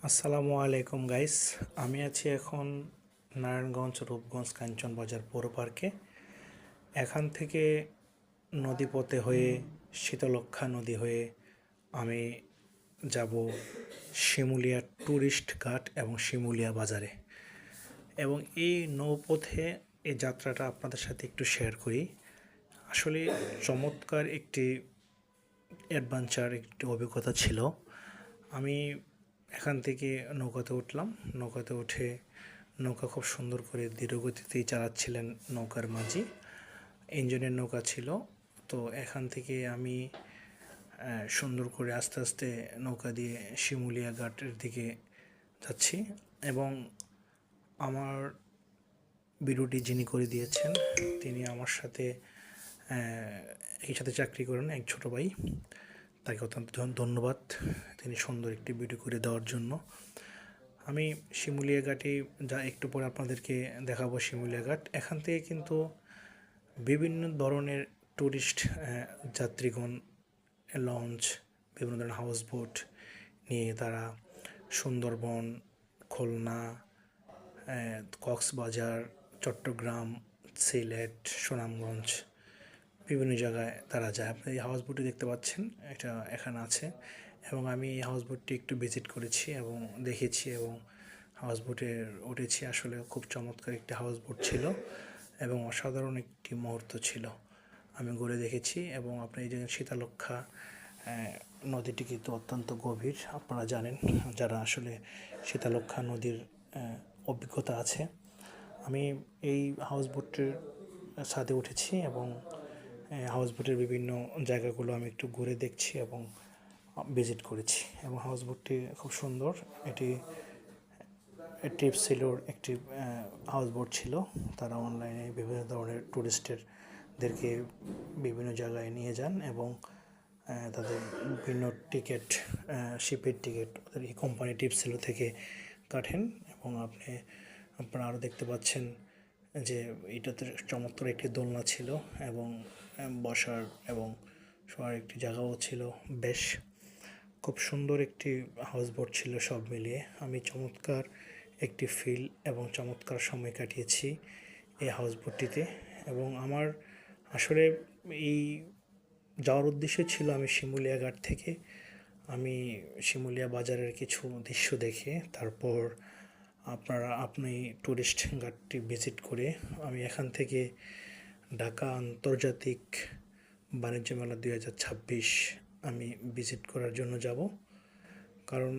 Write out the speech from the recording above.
আসসালামু আলাইকুম গাইস। আমি আছি এখন নারায়ণগঞ্জ রূপগঞ্জ কাঞ্চন বাজার পৌর পার্কে। এখান থেকে নদীপথে হয়ে শীতলক্ষ্যা নদী হয়ে আমি যাব শিমুলিয়া ট্যুরিস্ট ঘাট এবং শিমুলিয়া বাজারে। এবং এই নৌপথে এই যাত্রাটা আপনাদের সাথে একটু শেয়ার করি। আসলে চমৎকার একটি অ্যাডভেঞ্চার একটি অভিজ্ঞতা ছিল। আমি এখান থেকে নৌকাতে উঠলাম। নৌকাতে উঠে নৌকা খুব সুন্দর করে ধীরগতিতেই চালাচ্ছিলেন নৌকার মাঝি। ইঞ্জিনের নৌকা ছিল। তো এখান থেকে আমি সুন্দর করে আস্তে আস্তে নৌকা দিয়ে শিমুলিয়া ঘাটের দিকে যাচ্ছি। এবং আমার ভিডিওটি যিনি করে দিয়েছেন তিনি আমার সাথে একই সাথে চাকরি করেন, এক ছোটো ভাই। তাকে অত্যন্ত ধন্যবাদ তিনি সুন্দর একটি ভিডিও করে দেওয়ার জন্য। আমি শিমুলিয়া ঘাটে যা একটু পরে আপনাদেরকে দেখাবো। শিমুলিয়া ঘাট এখান থেকে কিন্তু বিভিন্ন ধরনের ট্যুরিস্ট যাত্রীগণ লঞ্চ, বিভিন্ন ধরনের হাউস বোট নিয়ে তারা সুন্দরবন, খুলনা, কক্সবাজার, চট্টগ্রাম, সিলেট, সুনামগঞ্জ বিভিন্ন জায়গায় তারা যায়। আপনি এই হাউস বোটটি দেখতে পাচ্ছেন, এটা এখানে আছে। এবং আমি এই হাউস বোটটি একটু ভিজিট করেছি এবং দেখেছি এবং হাউস বোটে উঠেছি। আসলে খুব চমৎকার একটি হাউস বোট ছিল এবং অসাধারণ একটি মুহূর্ত ছিল। আমি ঘুরে দেখেছি এবং আপনি এই যে শীতলক্ষ্যা নদীটি কিন্তু অত্যন্ত গভীর, আপনারা জানেন যারা আসলে শীতলক্ষ্যা নদীর অভিজ্ঞতা আছে। আমি এই হাউস বোটের ছাদে উঠেছি এবং হাউস বোটের বিভিন্ন জায়গাগুলো আমি একটু ঘুরে দেখছি এবং ভিজিট করেছি। এবং হাউস বোটটি খুব সুন্দর। এটি টিপসিলোর একটি হাউস বোট ছিল। তারা অনলাইনে বিভিন্ন ধরনের ট্যুরিস্টদেরকে বিভিন্ন জায়গায় নিয়ে যান এবং তাদের বিভিন্ন টিকিট, শিপের টিকিট ওদের এই কোম্পানি টিপসিলো থেকে কাটেন। এবং আপনারা আরও দেখতে পাচ্ছেন যে এটাতে চমৎকার একটি দোলনা ছিল এবং বসার এবং শোয়ার একটি জায়গাও ছিল। বেশ খুব সুন্দর একটি হাউস বোট ছিল। সব মিলিয়ে আমি চমৎকার একটি ফিল এবং চমৎকার সময় কাটিয়েছি এই হাউস বোটটিতে। এবং আমার আসলে এই যাওয়ার উদ্দেশ্য ছিল আমি শিমুলিয়া ঘাট থেকে আমি শিমুলিয়া বাজারের কিছু দৃশ্য দেখে তারপর আপনি ট্যুরিস্ট ঘাটটি ভিজিট করে আমি এখান থেকে ঢাকা আন্তর্জাতিক বাণিজ্য মেলা 2026 আমি ভিজিট করার জন্য যাব। কারণ